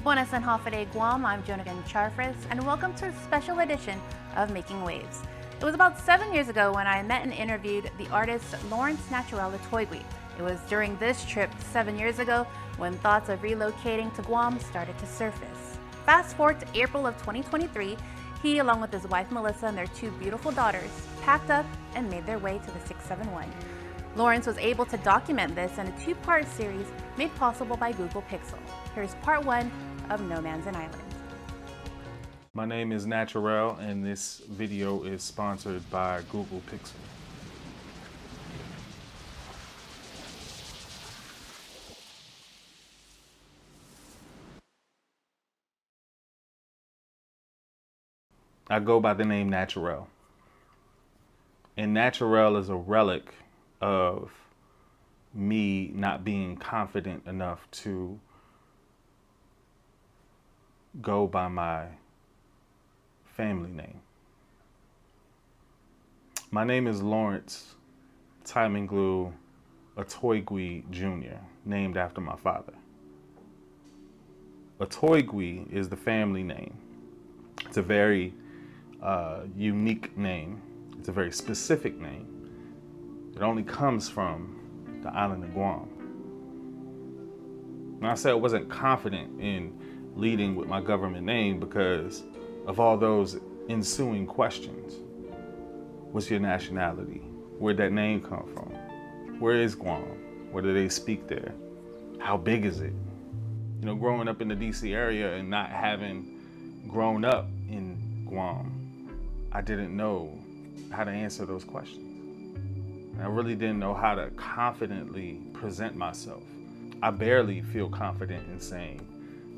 Buenas and Hafide Guam, I'm Joan Aguon Charfauros, and welcome to a special edition of Making Waves. It was about 7 years ago when I met and interviewed the artist Lawrence Naturel Atoigue. It was during this trip 7 years ago when thoughts of relocating to Guam started to surface. Fast forward to April of 2023, he, along with his wife Melissa and their two beautiful daughters, packed up and made their way to the 671. Lawrence was able to document this in a two-part series made possible by Google Pixel. Here's part one of No Man's an Island. My name is Naturel, and this video is sponsored by Google Pixel. I go by the name Naturel. And Naturel is a relic of me not being confident enough to go by my family name. My name is Lawrence Naturel Atoigue Jr., named after my father. Atoigue is the family name. It's a very unique name. It's a very specific name. It only comes from the island of Guam. And I said I wasn't confident in leading with my government name because of all those ensuing questions. What's your nationality? Where'd that name come from? Where is Guam? What do they speak there? How big is it? You know, growing up in the DC area and not having grown up in Guam, I didn't know how to answer those questions. I really didn't know how to confidently present myself. I barely feel confident in saying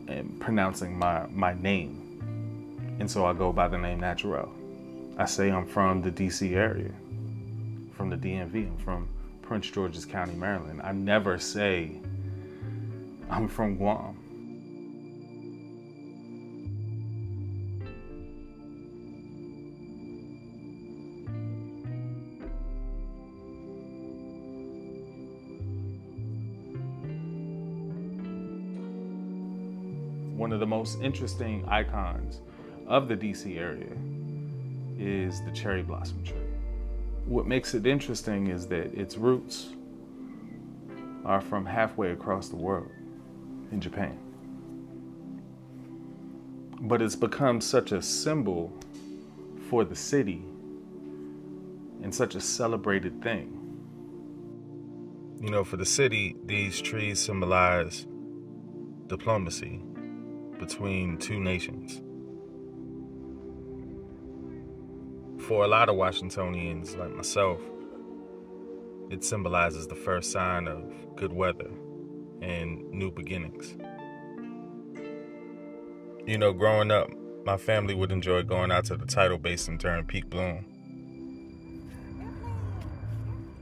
and pronouncing my name. And so I go by the name Naturel. I say I'm from the DC area, from the DMV. I'm from Prince George's County, Maryland. I never say I'm from Guam. One of the most interesting icons of the DC area is the cherry blossom tree. What makes it interesting is that its roots are from halfway across the world in Japan. But it's become such a symbol for the city and such a celebrated thing. You know, for the city, these trees symbolize diplomacy between two nations. For a lot of Washingtonians like myself, it symbolizes the first sign of good weather and new beginnings. You know, growing up, my family would enjoy going out to the tidal basin during peak bloom.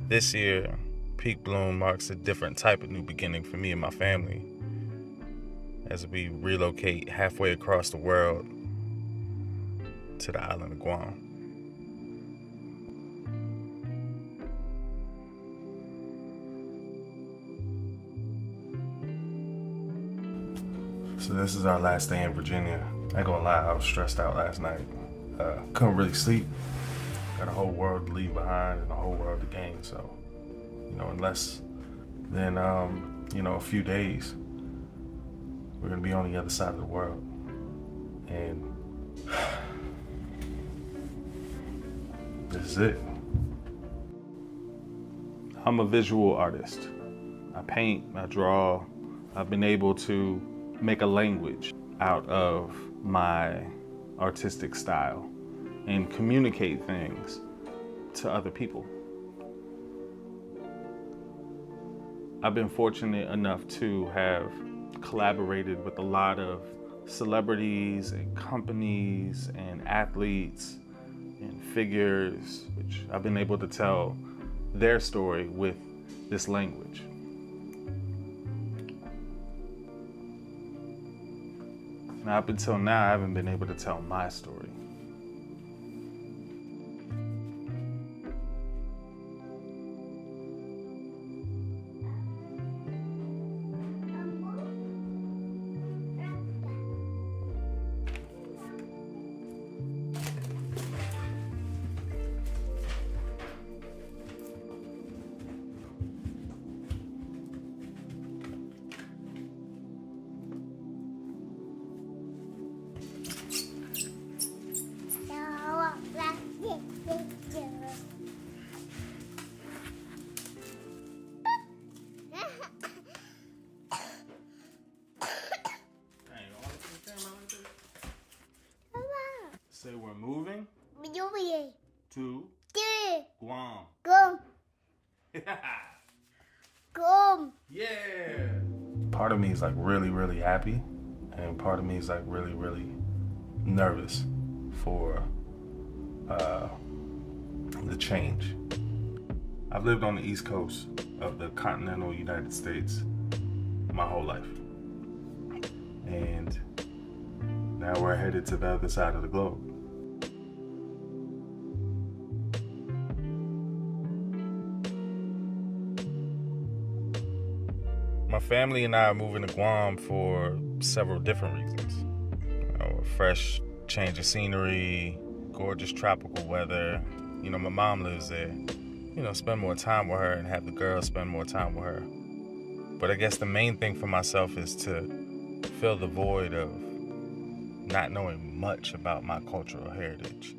This year, peak bloom marks a different type of new beginning for me and my family as we relocate halfway across the world to the island of Guam. So this is our last day in Virginia. I ain't gonna lie, I was stressed out last night. Couldn't really sleep. Got a whole world to leave behind and a whole world to gain. So, you know, in less than a few days, we're gonna be on the other side of the world. And this is it. I'm a visual artist. I paint, I draw. I've been able to make a language out of my artistic style and communicate things to other people. I've been fortunate enough to have collaborated with a lot of celebrities and companies and athletes and figures, which I've been able to tell their story with this language. Now, up until now, I haven't been able to tell my story. to Guam. Guam. Guam. Yeah. Part of me is like really, really happy, and part of me is like really, really nervous for the change. I've lived on the East Coast of the continental United States my whole life, and now we're headed to the other side of the globe. My family and I are moving to Guam for several different reasons. A fresh change of scenery, gorgeous tropical weather. My mom lives there. Spend more time with her and have the girls spend more time with her. But I guess the main thing for myself is to fill the void of not knowing much about my cultural heritage.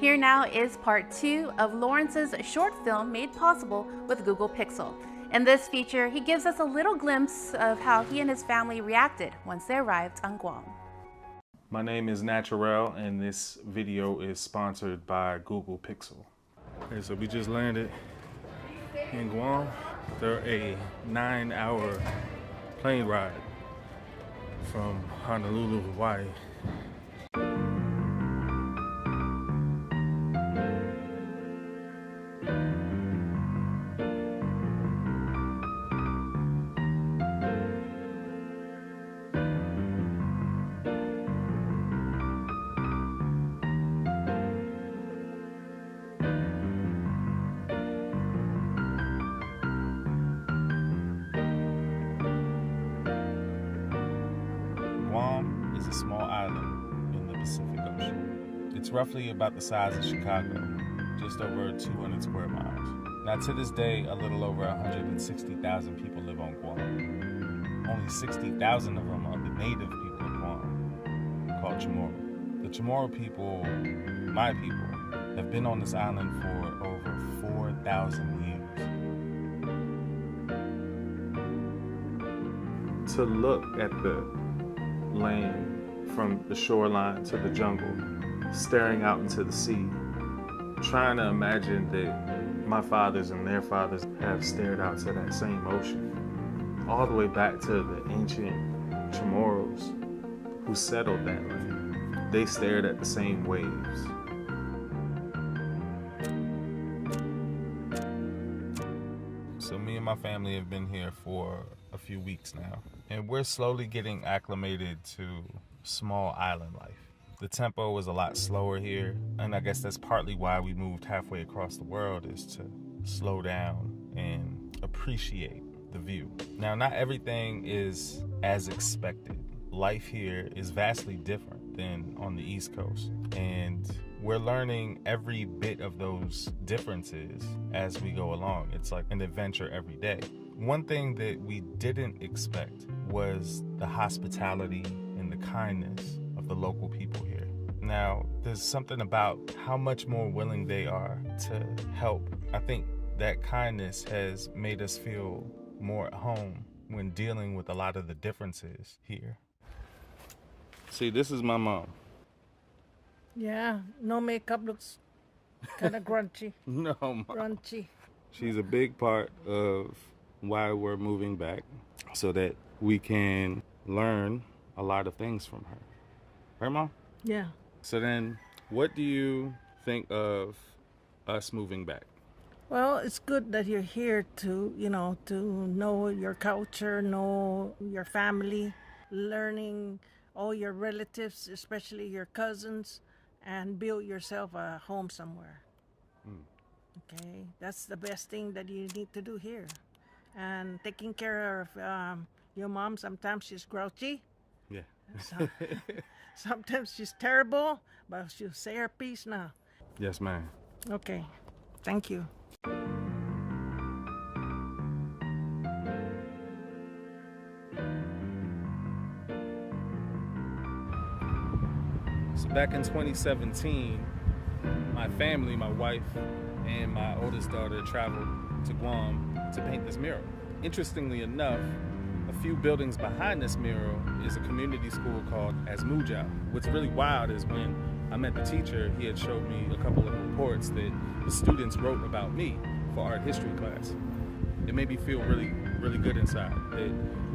Here now is part 2 of Lawrence's short film made possible with Google Pixel. In this feature, he gives us a little glimpse of how he and his family reacted once they arrived on Guam. My name is Naturel, and this video is sponsored by Google Pixel. Okay, so we just landed in Guam. They're a 9-hour plane ride from Honolulu, Hawaii. Guam is a small island in the Pacific Ocean. It's roughly about the size of Chicago, just over 200 square miles. Now, to this day, a little over 160,000 people live on Guam. Only 60,000 of them are the native people of Guam, called Chamorro. The Chamorro people, my people, have been on this island for over 4,000 years. To look at the land from the shoreline to the jungle, staring out into the sea, trying to imagine that my fathers and their fathers have stared out to that same ocean, all the way back to the ancient Chamorros who settled that land. They stared at the same waves. So me and my family have been here for a few weeks now, and we're slowly getting acclimated to small island life. The tempo is a lot slower here, and I guess that's partly why we moved halfway across the world, is to slow down and appreciate the view. Now, not everything is as expected. Life here is vastly different than on the East Coast, and we're learning every bit of those differences as we go along. It's like an adventure every day. One thing that we didn't expect was the hospitality and the kindness of the local people here. Now, there's something about how much more willing they are to help. I think that kindness has made us feel more at home when dealing with a lot of the differences here. See, this is my mom. Yeah, no makeup, looks kind of grungy. No, Mom. Grungy. She's a big part of why we're moving back, so that we can learn a lot of things from her. Right, Mom? Yeah. So then, what do you think of us moving back? Well, it's good that you're here to know your culture, know your family, learning all your relatives, especially your cousins, and build yourself a home somewhere. Okay, that's the best thing that you need to do here. And taking care of your mom, sometimes she's grouchy. Yeah. Sometimes she's terrible, but she'll say her piece now. Yes, ma'am. Okay, thank you. So back in 2017, my family, my wife, and my oldest daughter traveled to Guam to paint this mural. Interestingly enough, a few buildings behind this mural is a community school called Asmujao. What's really wild is when I met the teacher, he had showed me a couple of reports that the students wrote about me for art history class. It made me feel really, really good inside that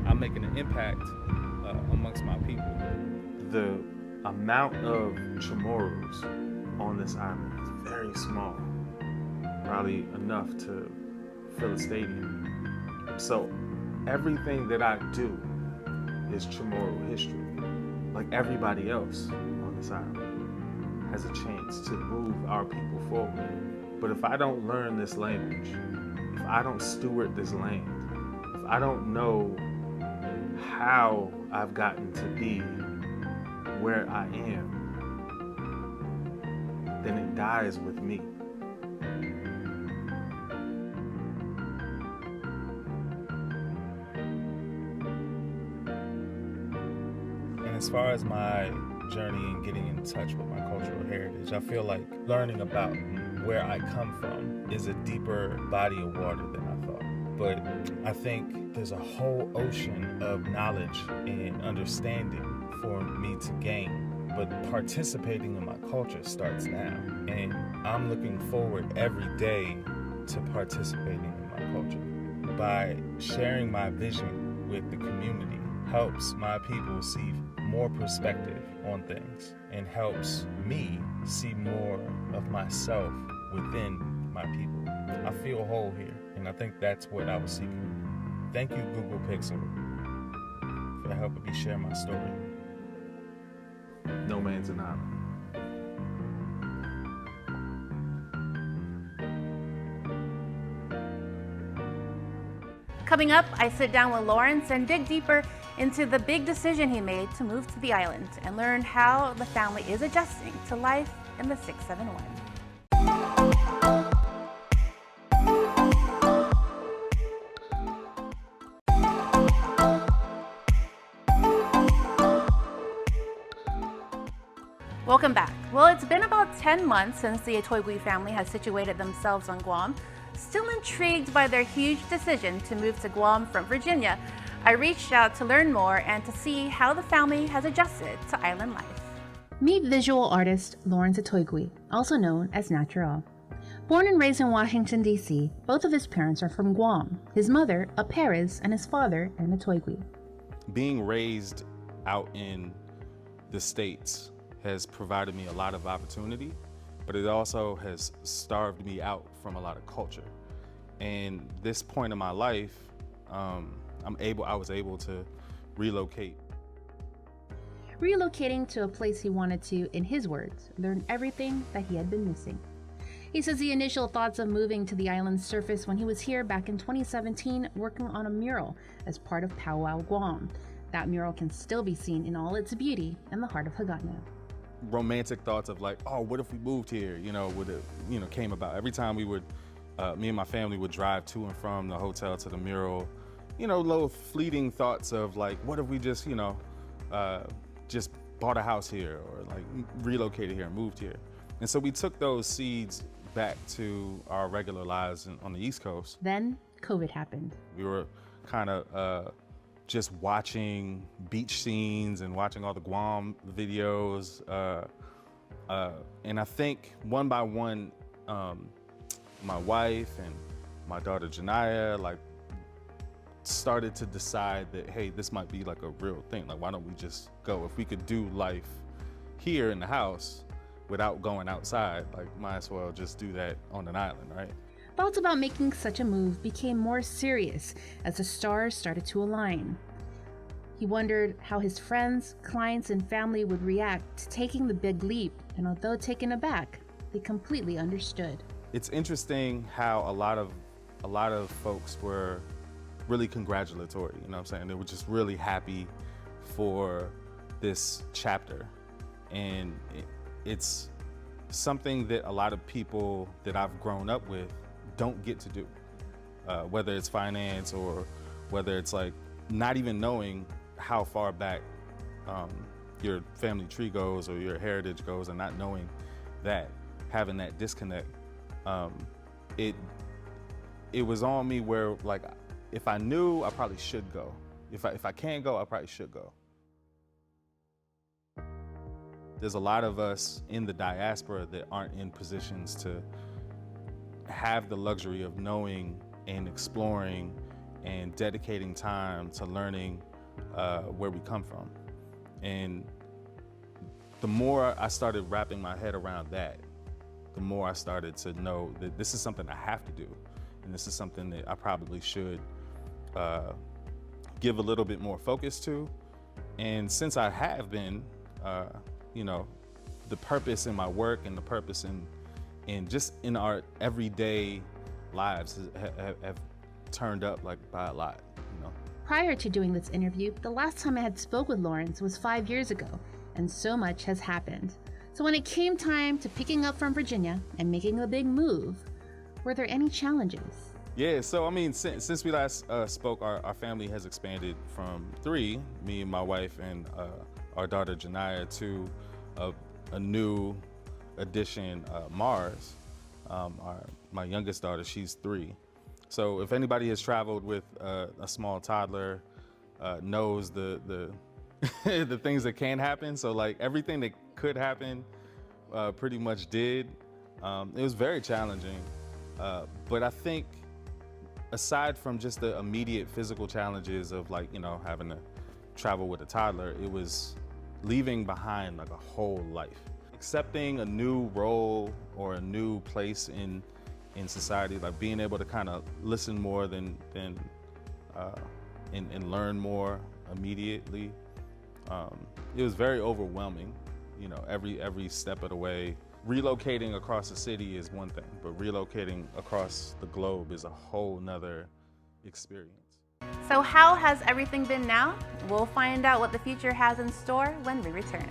I'm making an impact amongst my people. The amount of chamorros on this island is very small, probably enough to fill a stadium. So everything that I do is chamorro history. Like everybody else on this island has a chance to move our people forward. But if I don't learn this language, if I don't steward this land, if I don't know how I've gotten to be where I am, then it dies with me. And as far as my journey in getting in touch with my cultural heritage, I feel like learning about where I come from is a deeper body of water than I thought. But I think there's a whole ocean of knowledge and understanding for me to gain. But participating in my culture starts now. And I'm looking forward every day to participating in my culture. By sharing my vision with the community helps my people see more perspective on things and helps me see more of myself within my people. I feel whole here, and I think that's what I was seeking. Thank you, Google Pixel, for helping me share my story. No man's an island. Coming up, I sit down with Lawrence and dig deeper into the big decision he made to move to the island and learn how the family is adjusting to life in the 671. Welcome back. Well, it's been about 10 months since the Atoigue family has situated themselves on Guam. Still intrigued by their huge decision to move to Guam from Virginia, I reached out to learn more and to see how the family has adjusted to island life. Meet visual artist Lawrence Atoigue, also known as Naturel. Born and raised in Washington, D.C., both of his parents are from Guam. His mother, a Perez, and his father, an Atoigue. Being raised out in the States has provided me a lot of opportunity, but it also has starved me out from a lot of culture. And this point in my life, I was able to relocate. Relocating to a place he wanted to, in his words, learn everything that he had been missing. He says the initial thoughts of moving to the island surfaced when he was here back in 2017 working on a mural as part of Powwow Guam. That mural can still be seen in all its beauty in the heart of Hagåtña. Romantic thoughts of like, oh, what if we moved here? Came about. Every time me and my family would drive to and from the hotel to the mural, little fleeting thoughts of like, what if we just just bought a house here or like relocated here and moved here? And so we took those seeds back to our regular lives on the East Coast. Then COVID happened. We were kind of just watching beach scenes and watching all the Guam videos. And I think one by one, my wife and my daughter Janaya started to decide that, hey, this might be like a real thing. Like, why don't we just go? If we could do life here in the house without going outside, might as well just do that on an island, right? Thoughts about making such a move became more serious as the stars started to align. He wondered how his friends, clients, and family would react to taking the big leap, and although taken aback, they completely understood. It's interesting how a lot of folks were really congratulatory, you know what I'm saying? They were just really happy for this chapter And it's something that a lot of people that I've grown up with don't get to do, whether it's finance or whether it's like not even knowing how far back your family tree goes or your heritage goes, and not knowing that, having that disconnect. It was on me where, like, if I knew, I probably should go. If I can't go, I probably should go. There's a lot of us in the diaspora that aren't in positions to have the luxury of knowing and exploring and dedicating time to learning where we come from. And the more I started wrapping my head around that, the more I started to know that this is something I have to do. And this is something that I probably should give a little bit more focus to. And since I have been, the purpose in my work and the purpose in just in our everyday lives have turned up like by a lot, Prior to doing this interview, the last time I had spoke with Lawrence was 5 years ago, and so much has happened. So when it came time to picking up from Virginia and making a big move, were there any challenges? Yeah, so I mean, since we last spoke, our family has expanded from 3, me and my wife and our daughter Janiyah, to a new addition, Mars. My youngest daughter, she's 3. So if anybody has traveled with a small toddler, knows the the things that can happen. So like everything that could happen pretty much did. It was very challenging, but I think aside from just the immediate physical challenges of like, having to travel with a toddler, it was leaving behind like a whole life. Accepting a new role or a new place in society, like being able to kind of listen more and learn more immediately. It was very overwhelming, every step of the way. Relocating across the city is one thing, but relocating across the globe is a whole nother experience. So how has everything been now? We'll find out what the future has in store when we return.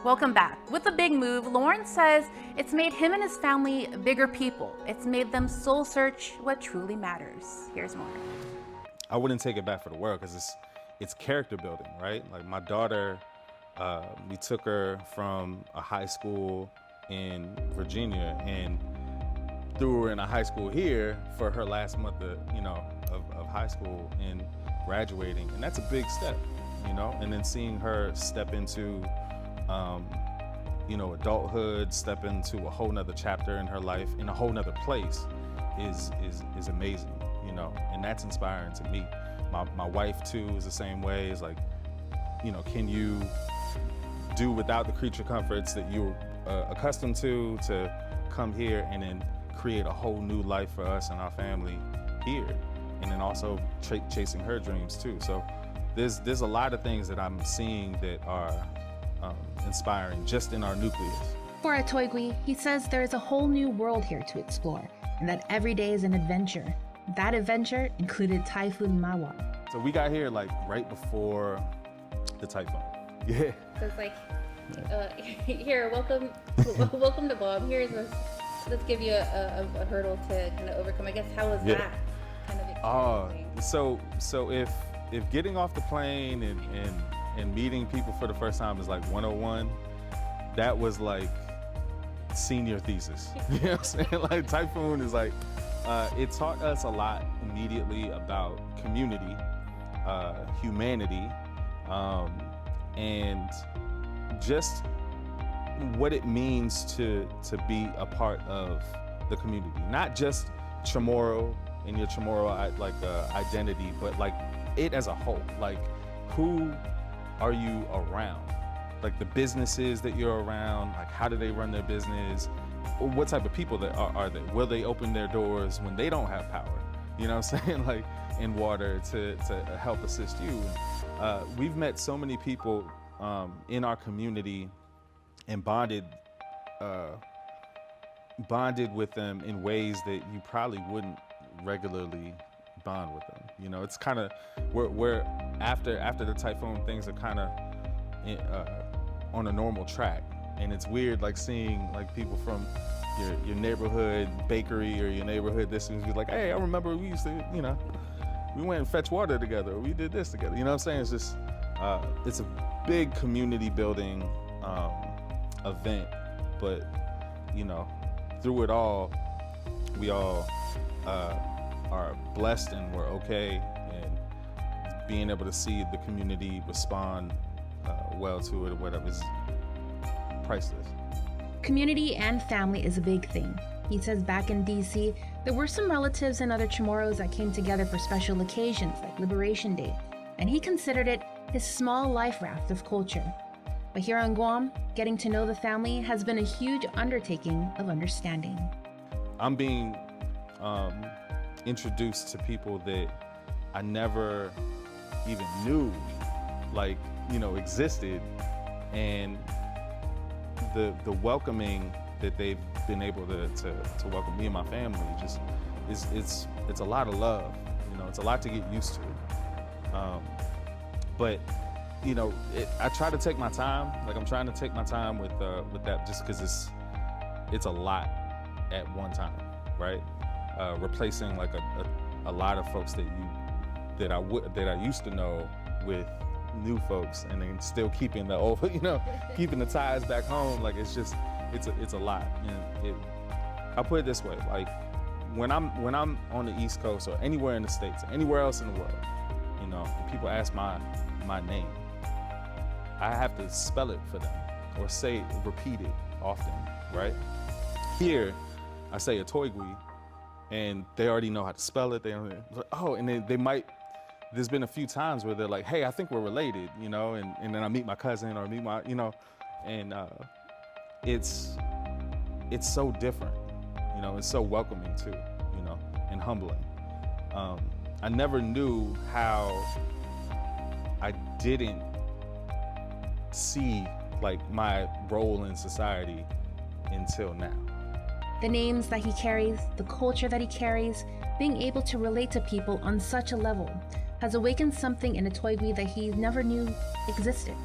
Welcome back. With the big move, Lawrence says it's made him and his family bigger people. It's made them soul search what truly matters. Here's more. I wouldn't take it back for the world because it's character building, right? Like my daughter, we took her from a high school in Virginia and threw her in a high school here for her last month of high school and graduating. And that's a big step, and then seeing her step into adulthood, step into a whole nother chapter in her life, in a whole nother place is amazing, and that's inspiring to me. My wife too is the same way. It's like, can you do without the creature comforts that you're accustomed to come here and then create a whole new life for us and our family here, and then also chasing her dreams too. So there's a lot of things that I'm seeing that are inspiring just in our nucleus. For Atoigue, he says there is a whole new world here to explore, and that every day is an adventure. That adventure included Typhoon Mawar. So we got here like right before the typhoon. Yeah. So it's like, here, welcome to Guam. Let's give you a hurdle to kind of overcome. I guess how was that kind of experiencing? So if getting off the plane and meeting people for the first time is like 101, that was like senior thesis. You know what I'm saying? Like Typhoon is like, it taught us a lot immediately about community, humanity, and just what it means to be a part of the community. Not just Chamorro and your Chamorro identity, but like it as a whole. Like who are you around? Like the businesses that you're around, like how do they run their business? What type of people are they? Will they open their doors when they don't have power? You know what I'm saying? Like in water to help assist you. We've met so many people in our community and bonded bonded with them in ways that you probably wouldn't regularly bond with them. You know, it's kind of we're after the typhoon, things are kind of on a normal track, and it's weird like seeing like people from your neighborhood bakery or your neighborhood this, and be like, hey, I remember we used to, you know, we went and fetched water together, or we did this together. You know what I'm saying? It's just it's a big community building event, but you know, through it all, we all are blessed and we're okay, and being able to see the community respond well to it or whatever is priceless. Community and family is a big thing. He says back in DC, there were some relatives and other Chamorros that came together for special occasions like Liberation Day, and he considered it his small life raft of culture. But here on Guam, getting to know the family has been a huge undertaking of understanding. I'm being introduced to people that I never even knew, like, you know, existed, and the welcoming that they've been able to welcome me and my family just it's a lot of love. You know, it's a lot to get used to. But you know, I try to take my time. Like, I'm trying to take my time with that, just because it's a lot at one time, right? Replacing like a lot of folks that I used to know with new folks, and then still keeping the old, you know, keeping the ties back home. Like, it's a lot. And I'll put it this way: like, when I'm on the East Coast or anywhere in the States, or anywhere else in the world, you know, and people ask my name, I have to spell it for them or repeat it often, right? Here, I say Atoigue, and they already know how to spell it. They're like, oh, and they might. There's been a few times where they're like, hey, I think we're related, you know, and then I meet my cousin or meet my, you know, and it's so different, you know, it's so welcoming too, you know, and humbling. I never knew how I didn't see like my role in society until now. The names that he carries, the culture that he carries, being able to relate to people on such a level has awakened something in Atoigue that he never knew existed.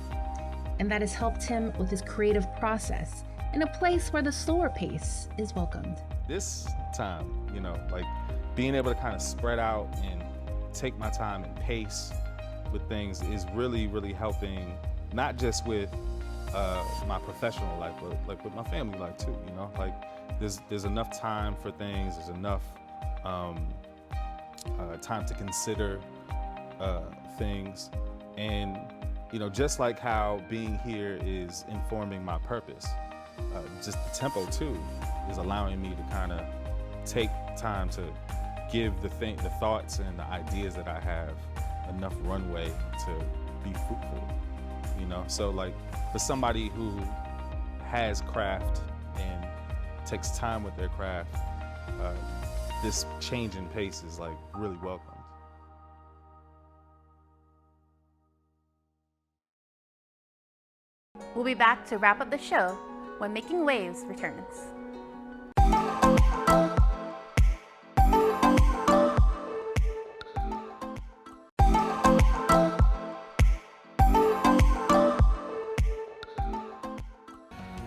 And that has helped him with his creative process in a place where the slower pace is welcomed. This time, you know, like being able to kind of spread out and take my time and pace with things is really, really helping, not just with my professional life, but like with my family life too, you know? Like there's enough time for things, there's enough time to consider things. And, you know, just like how being here is informing my purpose, just the tempo too is allowing me to kind of take time to give the thoughts and the ideas that I have enough runway to be fruitful, you know? So like for somebody who has craft and takes time with their craft, this change in pace is like really welcomed. We'll be back to wrap up the show when Making Waves returns.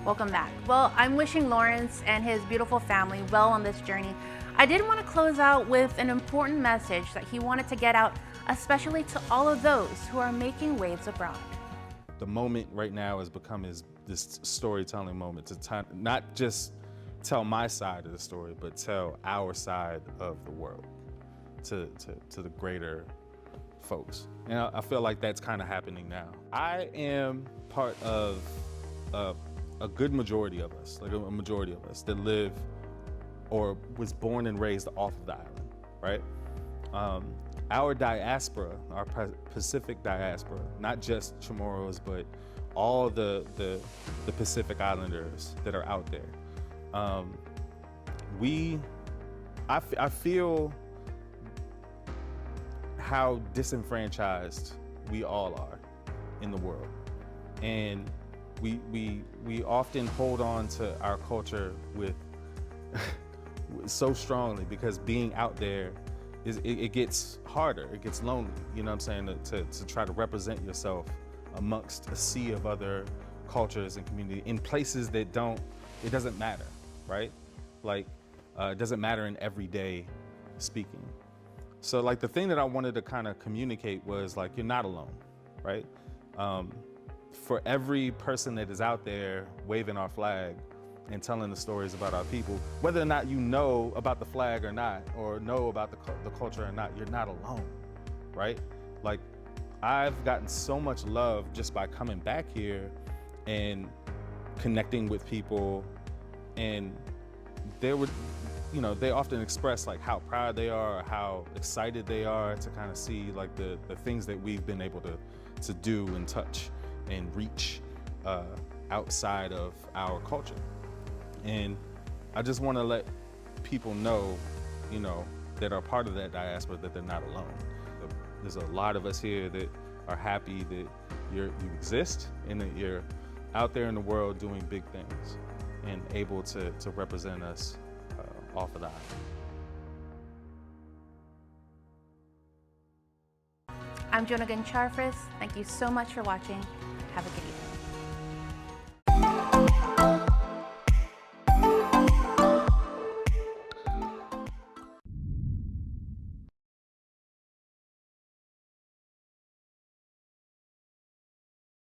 Welcome back. Well, I'm wishing Lawrence and his beautiful family well on this journey. I did want to close out with an important message that he wanted to get out, especially to all of those who are making waves abroad. The moment right now has become this storytelling moment to not just tell my side of the story, but tell our side of the world to the greater folks. And I feel like that's kind of happening now. I am part of a good majority of us, like a majority of us that live or was born and raised off of the island, right? Our diaspora, our Pacific diaspora, not just Chamorros, but all the Pacific Islanders that are out there. I feel how disenfranchised we all are in the world. And we often hold on to our culture with so strongly, because being out there it gets harder, it gets lonely, you know what I'm saying, to try to represent yourself amongst a sea of other cultures and community in places that it doesn't matter, right? Like, it doesn't matter in everyday speaking. So like the thing that I wanted to kind of communicate was like, you're not alone, right? For every person that is out there waving our flag and telling the stories about our people, whether or not you know about the flag or not, or know about the culture or not, you're not alone, right? Like, I've gotten so much love just by coming back here and connecting with people, and they often express like how proud they are or how excited they are to kind of see like the things that we've been able to do and touch and reach outside of our culture. And I just want to let people know, that are part of that diaspora, that they're not alone. There's a lot of us here that are happy that you exist and that you're out there in the world doing big things and able to represent us off of the island. I'm Joan Aguon Charfauros. Thank you so much for watching. Have a good evening.